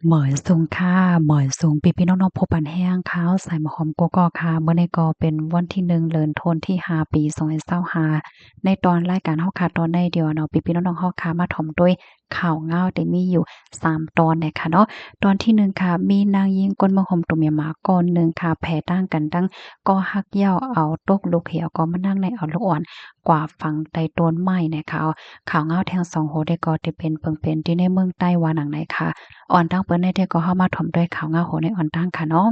หมอยสูงค่ะหมอยสูงพี่ๆน้องๆผู้ปันแห้งข้าวใส่หมะหอมกกอกค่ะมื้อนี้ก็เป็นวันที่1เดือนธันวาคมที่5ปี2025ในตอนรายการเฮาค่ะตอนในเดียวเนาะพี่ๆน้องๆเฮาค่ะมาถ่อมด้วยข่าวเงาที่มีอยู่3ตอนเนี่ยค่ะเนาะตอนที่1ค่ะมีนางยิงก้นมะหอมตุ่มยาหมาก่อนหนึ่งค่ะแผ่ตั้งกันตั้งก็ฮักเหย้าเอาตกลูกเหี่ยวก็มานั่งในเอาลูกอ่อนกว่าฝังใต้ต้นไม้นะคะข่าวเงาแทงสองโหได้ก็ที่เป็นเปิงเป็นที่ในเมืองไต้หวันหนังไหนค่ะอ่อนตั้งเปิ้นได้เทก็เข้ามาถ่อมด้วยข่าวเงาโหในอ่อนตั้งค่ะเนาะ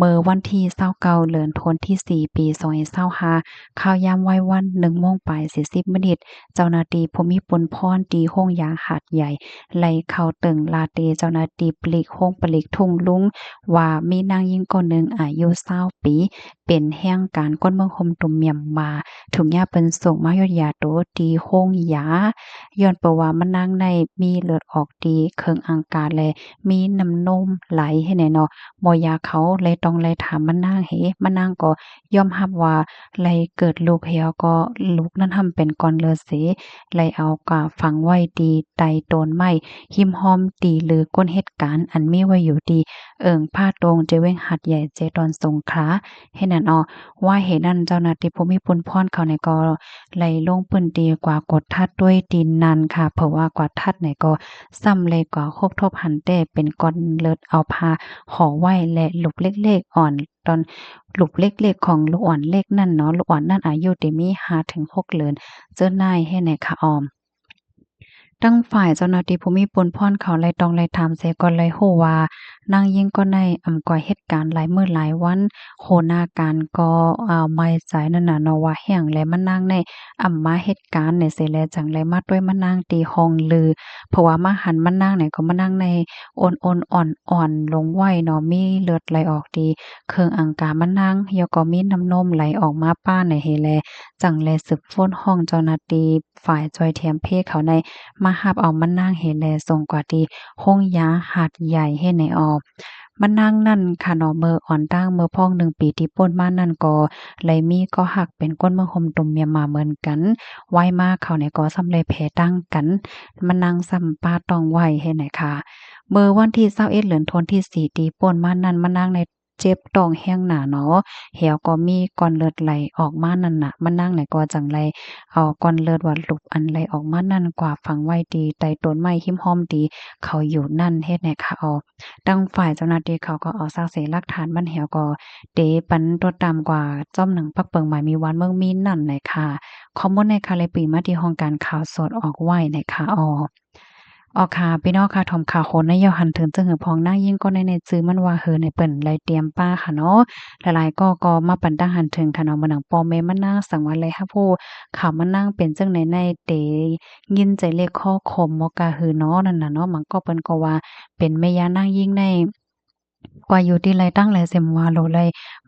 เมื่อวันที่29เดือนธันวาคมที่4ปี2025ข่าวยามวัยวัน1โมงปลาย40มินิตเจ้าหน้าที่ภูมิพลพรที่โรงยางหาดใหญ่ไล่เข้าตึงลาเตเจ้าหน้าที่ปลีกโรงปลีกทุ่งลุงว่ามีนางหญิงคนหนึ่งอายุ20ปีเป็นแห่งการก้นเมืองคมตุ่มเมียมมาถุงยาเปิ้นส่งมายุธยาโตที่โรงยาย้อนเปว่ามันนางในมีเลือดออกดีเคิงอังกาและมีน้ำนมไหลให้แน่เนาะ บ่อยากเขาเลยต้องไล่ถามมะนางเห้มะนางก็ยอมรับว่าไล่เกิดลูกแล้วก็ลูกนั้นทำเป็นก่อนเลิศเสไล่เอากะฝังไว้ดีใต้ต้นไม้หิมห้อมตีหรือก้นเหตุการณ์อันมีไว้อยู่ดีพาตรงเจเว้งหัดใหญ่เจตอนสงขลาให้นั่นอ้อว่าเหตุนั้นเจ้าหน้าที่ภูมิพลพรเขาเนี่ยก็ไล่ลงพื้นที่กว่ากดทัดด้วยดินนั้นค่ะเพราะว่ากว่าทัดเนี่ยก็ซ้ำเลยกว่าครบทบหันแต่เป็นก้อนเลิศเอาพา ห่อไหว้และลูกเล็กๆอ่อนตอนลูกเล็กๆของลูกอ่อนเล็กนั่นเนาะลูกอ่อนนั่นอายุที่มี5-6เดือนเจ้านายให้ในคะออม ทั้งฝ่ายเจ้าหน้าที่ภูมิพลพรเขาเลยต้องเลยถามเสียก่อนเลยโหว่านางยิ่งก็ในก่อเหตุการณ์หลายมื้อหลายวันโหหน้าการก็ไม่ใจนั่นน่ะเนาะว่าแฮ่งและมานั่งในมาเหตุการณ์เนี่ยเสิแลจังไลมาด้วยมานั่งตีห้องลือเพราะว่ามาหันมานั่งเนี่ยก็มานั่งในโอนๆอ่อนๆลงไว้เนาะมีเลือดไหลออกดีเครื่องอังกามานั่งแล้วก็มีน้ำนมไหลออกมาป้าในเฮแลจังแลสืบฟ้นห้องเจ้าหน้าที่ฝ่ายจอยเทียมเพเขาใน มาหับเอามานั่งเห็นแลส่งกว่าที่โรงยาหาดใหญ่ให้ในออกมานั่งนั่นค่ะเนาะเมื่ออ่อนตั้งเมื่อพ้อง1 ปีที่ป่นมานั่นก็เลยมีก็หักเป็นก้นเมืองห่มตุ่มเมียมาเหมือนกันไว้มาเขาเนี่ยก็สำเร็จแพ้ตั้งกันมานั่งซ้ำปาต้องไว้ให้ไหนค่ะเมื่อวันที่21เดือนธันวาคมที่4ที่ป่นมานั่นมานั่งในเจ็บต้องแห้งหนาเนาะแหวก็มีก้อนเลือดไหลออกมานั่นน่ะมานั่งไหนก็จังไร เอาก้อนเลือดว่าลุบอันไหลออกมานั่นกว่าฝังไว้ดีใต้ต้นไม้หิมห้อมดีเขาอยู่นั่นเฮ็ดให้ค่ะดังฝ่ายเจ้าหน้าที่เขาก็เอาซากเศษหลักฐานมันแหวก็เตปันตัวตามกว่าจ้อมหนังปักเปิงหมายมีวันเมืองมีนั่นน่ะค่ะข้อมูลในค่ะเลยปีมาที่ห้องการข่าวสดออกไว้น่ะค่ะอ๋อค่ะพี่น้องค่ะถ่อมข่าวโคนนายอหันถึงจึงหือพองนางยิ่งก็ในจื้อมันว่าในเปิ้นไลเตรียมป้าค่ะเนาะหลายๆก็มาปันตั้งหันถึงค่ะเนาะมื้อหนังปอแม่มานั่งสังวันเลยค่ะผู้ข่าวมานั่งเป็นจังในเตยินใจเลขข้อคมมกะหือเนาะนั่นน่ะเนาะมันก็เปิ้นก็ว่าเป็นแม่ย่านางยิ่งในกว่าอยู่ที่ไรตั้งไรเสียมว่าโลไร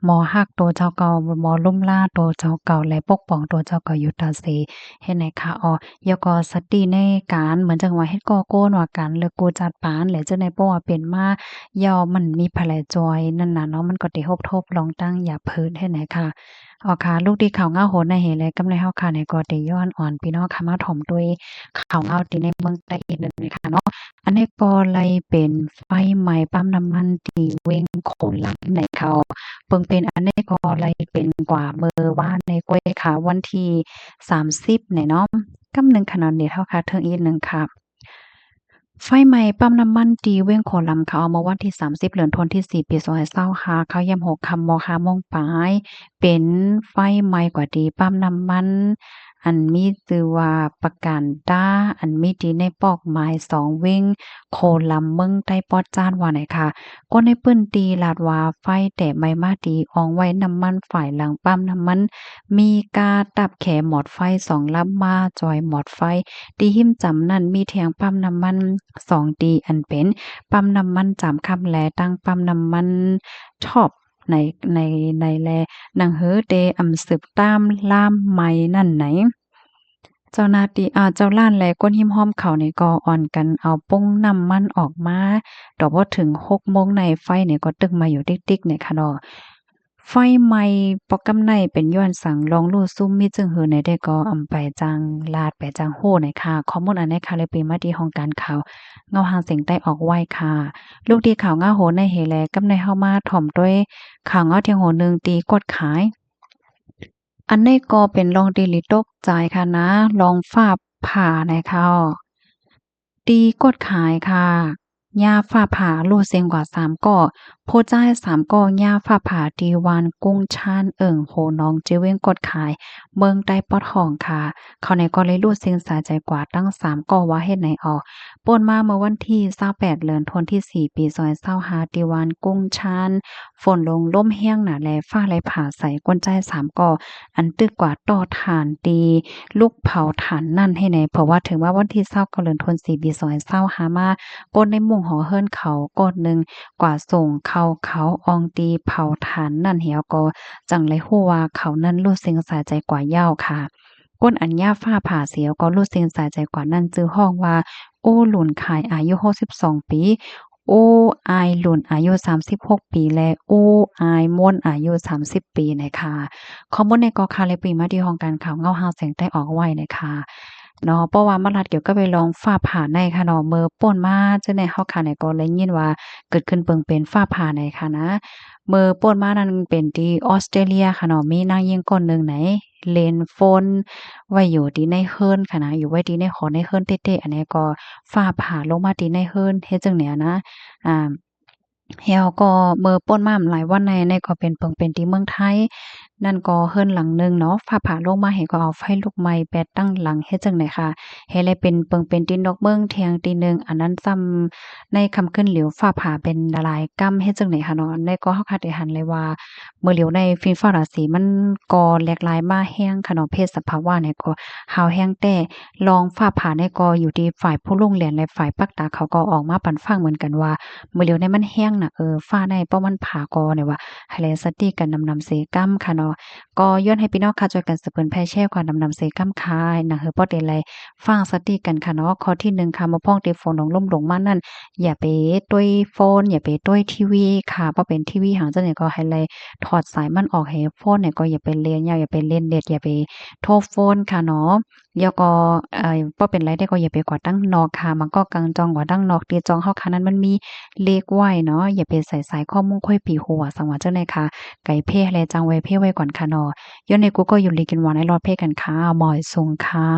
หมอฮักตัวเจ้าเก่าหมอลุ่มล่าตัวเจ้าเก่าและปกป้องตัวเจ้าเก่าอยู่ตาเสเฮ็ดไหนคะยก็สติในการเหมือนจังว่าเฮ็ดก่อโกนว่าการเลิกกูจัดปานและจังได๋เพราะว่าเป็นมาย่อมันมีไผแลจอยนั่นน่ะเนาะมันก็ได้ฮบทบลองตั้งอย่าเพิดเฮ็ดไหนค่ะค่ะลูกดีข่าวเงาโหนในเหและกำไรเฮาค่ะในก็ได้ย้อนอ่อนพี่น้องค่ะมาถ่อมด้วยข่าวเงาที่ในเมืองใต้อีกหนึ่งค่ะเนาะ อันนี้ก็เลยเป็นไฟไหม้ปั๊มน้ำมันที่เวงโขงหลังในเขาเพิ่งเป็นอันนี้ก็เลยเป็นกว่าเมื่อวานในก้วยค่ะวันที่30เนี่ยเนาะกำหนึ่งขนาดนี้เท่าค่ะเทิงอีกหนึ่งค่ะไฟไหม้ปั๊มน้ำมันที่เวียงโขงหลังเขาเอามาวันที่30เดือนธันวาคมที่4ปี2025เขายาม6ค่ำม5โมงปลายเป็นไฟไหม้กว่าที่ปั๊มน้ำมัน อันมีชื่อว่าประกันต้าอันมีที่ในปอกหมาย2เว้งโคลำเมืองใต้ปอดจ้านว่าไหนค่ะก็ในปื้นตีลาดว่าไฟแต่ไม่มาดีอองไว้น้ำมันฝ่ายหลังปั๊มน้ำมันมีกาตับแขหมอดไฟ2ลำมาจอยหมอดไฟที่หิ้มจำนั้นมีแทงปั๊มน้ำมัน2ตีอันเป็นปั๊มน้ำมันจำคำแลตั้งปั๊มน้ำมันช็อปในในในแลหนังเฮอเดสืบตามล่ามไหม้นั่นไหน เจ้าหน้าที่เจ้าล้านและก้นหิ้มห้อมเขานี่ก็อ่อนกันเอาป้งน้ำมันออกมาดอกบ่ถึง6โมงในไฟเนี่ยก็ตึกมาอยู่ติ๊กๆเนี่ยค่ะเนาะ ไฟไหม้ปอกกำไนเป็นย้อนสังลองลู่ซุ่มมีจึงหือในได้ก็อำไปจังลาดไปจังโหหน่อยค่ะข้อมูลอันนี้ค่ะเลยเป็นมาที่ห้องการข่าวเงาหางเสียงใต้ออกไว้ค่ะลูกดีข่าวเงาโหในเฮแลกำในเฮามาถ่อมด้วยข่าวเงาเทียงโหนึงตีกดขายอันนี้ก็เป็นลองดีลิตกใจค่ะนะลองฟ้าผ่านะคะตีกดขายค่ะหญ้าฟ้าผ่าโลเซงกว่า3ก่อโพจ้าย3ก่อหญ้าฟ้าผ่าตีวานกุ้งชานเอิ่งโหน้องเจเว้งกดขายเมืองใต้ปอดห้องค่ะเขาในก็เลยรูดเซ็งสาใจกว่าตั้ง3ก่อว่าเฮ็ดไหนออกป่นมาเมื่อวันที่28เดือนธันวาคมที่4ปี2025ตีวานกุ้งชานฝนลงล่มแห้งหนาแลฟ้าไหลผ่าใส่ก้นใจ3ก่ออันตึกกว่าต่อฐานตีลูกเผาฐานนั่นให้ไหนเพราะว่าถึงว่าวันที่29เดือนธันวาคมปี2025มาก้นในหมู่หอเฮิรนเขากดหนึ่งกว่าส่งเขาอองตีเผาฐานนั่นเหี่ยวก็จังเลยฮู้ว่าเขานั้นรู้สึกสาใจกว่าเหย้าค่ะก้นอัญญาฟ้าผ่าเสียวก็รู้สึกสาใจกว่านั้นจื้อห้องว่าโอ้หลุนขายอายุ62ปีโอ้อายหลุนอายุ36ปีและโอ้อายม่วนอายุ30ปีนะคะข้อมูลในกอคาเลยปีมาที่ห้องการข่าวเงาหาวแสงใต้ออกไว้นะคะเนาะเพราะว่ามารัดเกี่ยวก็ไปลองฟ้าผ่าในค่ะเนาะเมื่อป่นมาจังได๋เฮาค่ะเนี่ยก็เลยยินว่าเกิดขึ้นเปิงเป็นฟ้าผ่าในค่ะนะเมื่อป่นมานั้นเป็นที่ออสเตรเลียค่ะเนาะมีนางหญิงคนหนึ่งไหนเล่นโฟนไว้อยู่ที่ในเฮิรนค่ะนะอยู่ไว้ที่ในหอในเฮิรนเต๊ะๆอันนี้ก็ฟ้าผ่าลงมาที่ในเฮิรนเฮ็ดจังเนี่ยนะอ่า เฮียก็เมื่อป่นมาหลายวันในก็เป็นเปิงเป็นที่เมืองไทยนั่นก็เฮิรนหลังหนึ่งเนาะฟ้าผ่าลงมาให้ก็เอาไฟลุกไหม้แปดตั้งหลังเฮ็ดจั่งใดค่ะให้เลยเป็นเปิงเป็นที่นกเมืองเที่ยงตีหนึ่งอันนั้นซ้ำในค่ำคืนเหลียวฟ้าผ่าเป็นละลายกำเฮ็ดจั่งใดค่ะเนาะในก็เฮาคาดได้หันเลยว่าเมื่อเหลียวในฟีฟ้าราศีมันก็แหลกหลายมาแฮงค่ะเนาะเพศสภาวะเนี่ยก็หาวแฮงแต่รองฟ้าผ่าเนี่ยก็อยู่ที่ฝ่ายผู้ลงเรียนและฝ่ายปักตาเขาก็ออกมาปันฟังเหมือนกันว่า มื้อเดียวเนี่ยมันแห้งน่ะฟ้าในเพราะมันผ่าก็เนี่ยว่าให้แลสติกันนำเสกรรมค่ะเนาะก็ย้อนให้พี่น้องค่ะช่วยกันสืบเพิ่นแพร่แชร์ความนำเสกรรมค่ะนะเฮอบ่ได้ไลฟังสติกันค่ะเนาะข้อที่1ค่ะบ่พ้องเตโฟนลงล่มลงมานั่นอย่าไปตุ้ยโฟนอย่าไปตุ้ยทีวีค่ะบ่เป็นทีวีหางจังได๋ก็ให้ไลถอดสายมันออกให้โฟนเนี่ยก็อย่าไปเล่นยาวอย่าไปเล่นเน็ตอย่าไปโทรโฟนค่ะเนาะแล้วก็บ่เป็นไรได้ก็อย่าไปกว่าตั้งนอกค่ะมันก็กังจองกว่าตั้งนอกตีจองเฮาค่ะนั้นมันมี เลขไว้เนาะอย่าไปใส่สายข้อมูลค่อยปีหัวสังว่าจังได๋ค่ะไก่เพ่แลจังไว้เพ่ไว้ก่อนค่ะเนาะย้อนในกูก็อยู่ลีกินหวานให้รอดเพ่กันค่ะหมอยทรงค่ะ